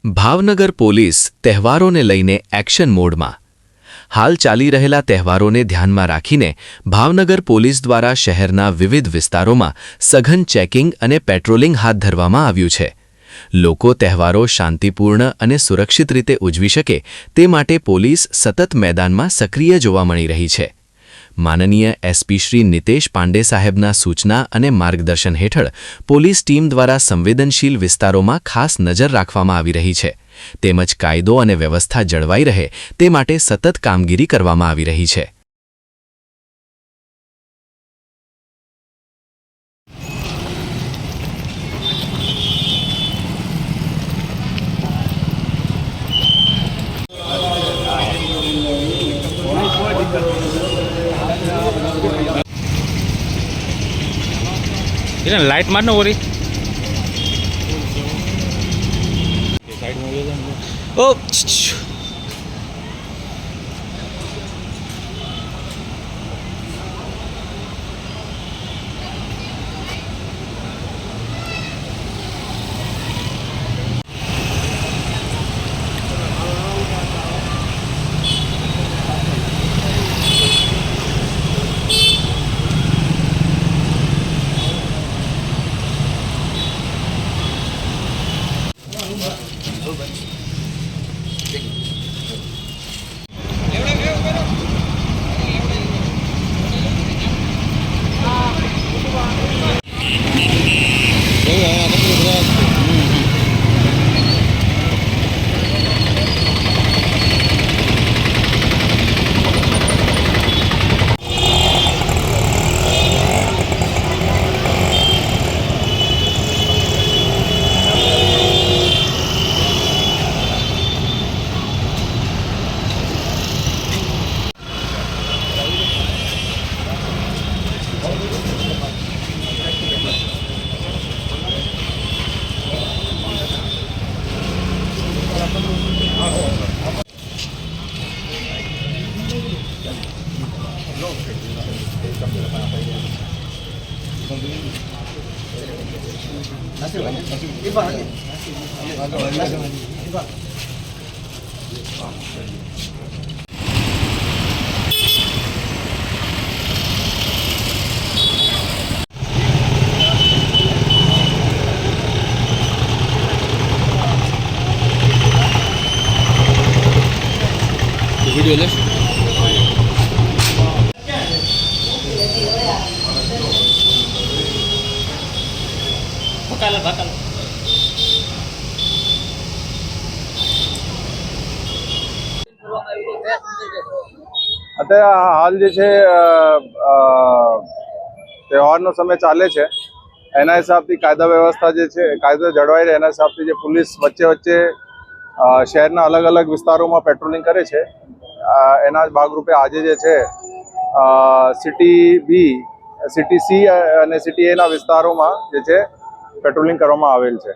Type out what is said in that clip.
Bhavnagar police તહેવારોને લઈને action મોડમાં। હાલ ચાલી રહેલા તહેવારોને ધ્યાનમાં રાખીને ભાવનગર પોલીસ દ્વારા શહેરના વિવિધ વિસ્તારોમાં સઘન ચેકિંગ અને પેટ્રોલિંગ હાથ ધરવામાં આવ્યું છે। લોકો તહેવારો શાંતિપૂર્ણ અને સુરક્ષિત રીતે ઉજવી શકે તે માટે પોલીસ સતત મેદાનમાં સક્રિય જોવા મળી રહી છે। માનનીય એસપી શ્રી નિતેશ પાંડે સાહેબના સૂચના અને માર્ગદર્શન હેઠળ પોલીસ ટીમ દ્વારા સંવેદનશીલ વિસ્તારોમાં ખાસ નજર રાખવામાં આવી રહી છે, તેમજ કાયદો અને વ્યવસ્થા જળવાઈ રહે તે માટે સતત કામગીરી કરવામાં આવી રહી છે। लाइट मारना हो रही ओ वीडियो ले અત્યારે હાલ જે છે તહેવારનો સમય ચાલે છે, એના હિસાબથી કાયદા વ્યવસ્થા જે છે કાયદો જળવાઈ રહે એના હિસાબથી જે પોલીસ વચ્ચે વચ્ચે શહેરના અલગ અલગ વિસ્તારોમાં પેટ્રોલિંગ કરે છે। એના જ ભાગરૂપે આજે જે છે સિટી બી, સિટી સી અને સિટી એના વિસ્તારોમાં જે છે પેટ્રોલિંગ કરવામાં આવેલ છે।